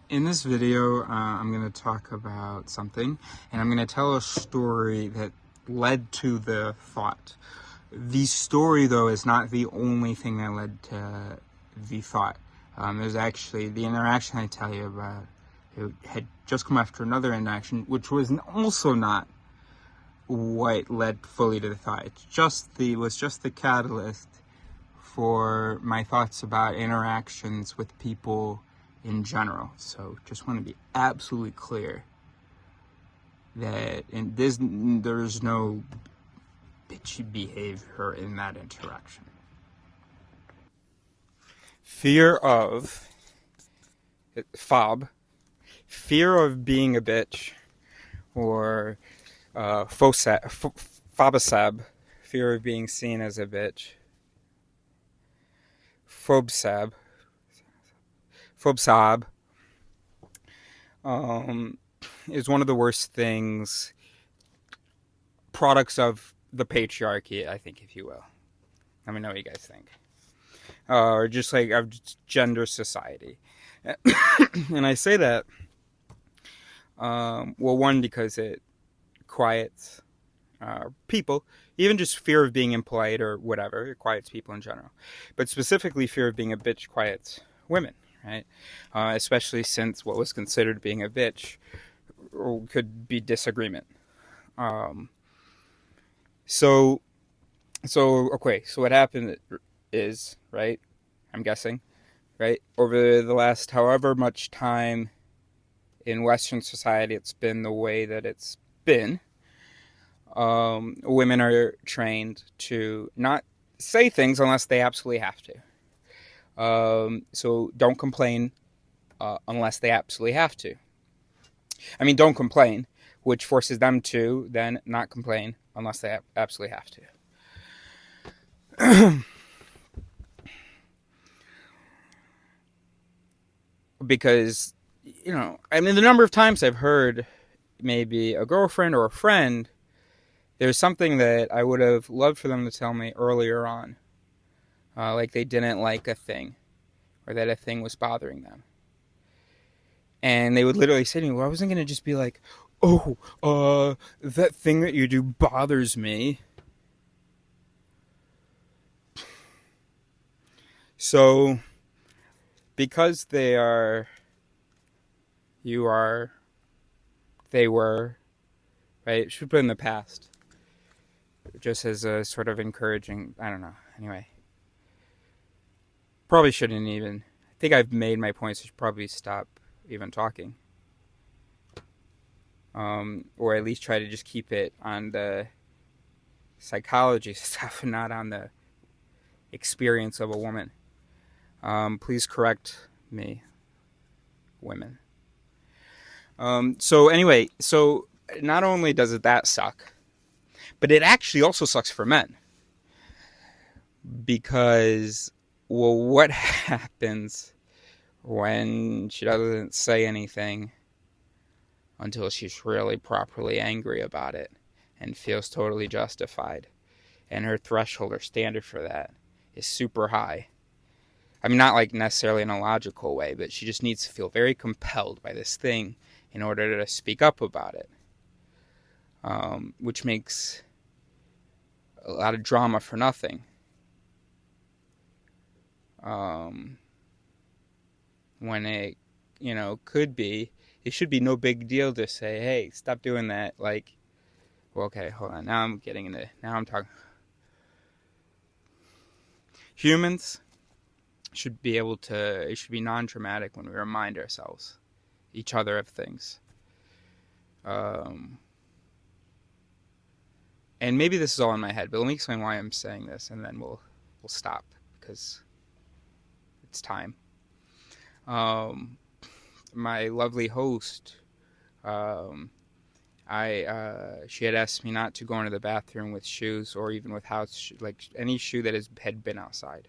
In this video, I'm going to talk about something, and I'm going to tell a story that led to the thought. The story, though, is not the only thing that led to the thought. There's actually the interaction I tell you about. It had just come after another interaction, which was also not what led fully to the thought. It was just the catalyst for my thoughts about interactions with people in general. So just want to be absolutely clear that there's no bitchy behavior in that interaction. Fear of fear of being a bitch, or phobosab, fear of being seen as a bitch, phobsab, is one of the worst things, products of the patriarchy, I think, if you will. Let me know what you guys think. Or just like of gender society. And I say that, one, because it quiets people, even just fear of being impolite or whatever, it quiets people in general. But specifically, fear of being a bitch quiets women, right? Especially since what was considered being a bitch could be disagreement. So what happened is, right, I'm guessing, right, over the last however much time in Western society it's been the way that it's been, women are trained to not say things unless they absolutely have to. So don't complain unless they absolutely have to. I mean, don't complain, which forces them to then not complain unless they absolutely have to. Because, I mean, the number of times I've heard maybe a girlfriend or a friend, there's something that I would have loved for them to tell me earlier on. Like they didn't like a thing, or that a thing was bothering them. And they would literally say to me, well, I wasn't going to just be like, oh, that thing that you do bothers me. So, because they were, right? It should put in the past. Just as a sort of encouraging, I don't know. Anyway. Probably shouldn't even. I think I've made my points. I should probably stop even talking. Or at least try to just keep it on the psychology stuff and not on the experience of a woman. Please correct me, women. So not only does that suck, but it actually also sucks for men. Because, well, what happens when she doesn't say anything until she's really properly angry about it and feels totally justified, and her threshold or standard for that is super high? I mean, not like necessarily in a logical way, but she just needs to feel very compelled by this thing in order to speak up about it, which makes a lot of drama for nothing. When it, it should be no big deal to say, hey, stop doing that. Like, well, okay, hold on. Now I'm talking. Humans should be it should be non-dramatic when we remind each other of things. And maybe this is all in my head, but let me explain why I'm saying this, and then we'll stop, because it's time. My lovely host, she had asked me not to go into the bathroom with shoes, or even with like any shoe that had been outside.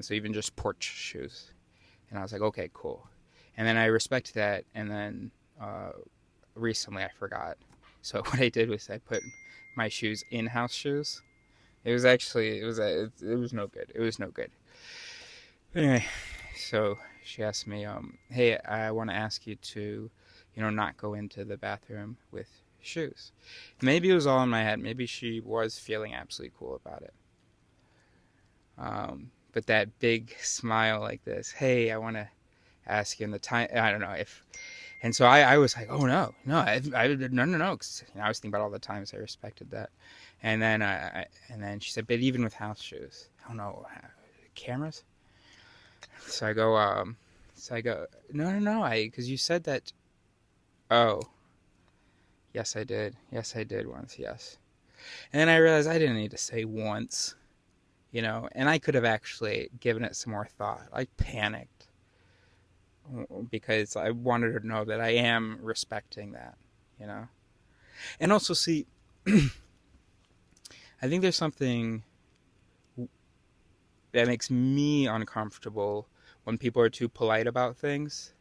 So even just porch shoes. And I was like, okay, cool. And then I respected that, and then recently I forgot. So what I did was I put my shoes in house shoes. It was no good. Anyway, so she asked me, hey, I want to ask you to, not go into the bathroom with shoes. Maybe it was all in my head. Maybe she was feeling absolutely cool about it. But that big smile like this, hey, I want to ask you in the time, I don't know if, and so I was like, oh no, no, 'cause, I was thinking about all the times I respected that. And then she said, but even with house shoes, I don't know, cameras? So I go, no, because you said that, oh, yes, I did once, yes. And then I realized I didn't need to say once, and I could have actually given it some more thought. I panicked because I wanted her to know that I am respecting that, you know. And also, see, I think there's something that makes me uncomfortable when people are too polite about things,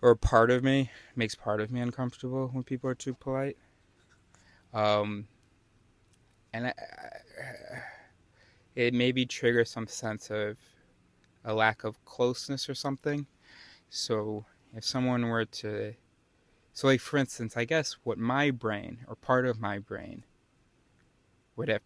or makes part of me uncomfortable when people are too polite. Um, and it maybe triggers some sense of a lack of closeness or something. So if someone were to, so like for instance, I guess what my brain or part of my brain would have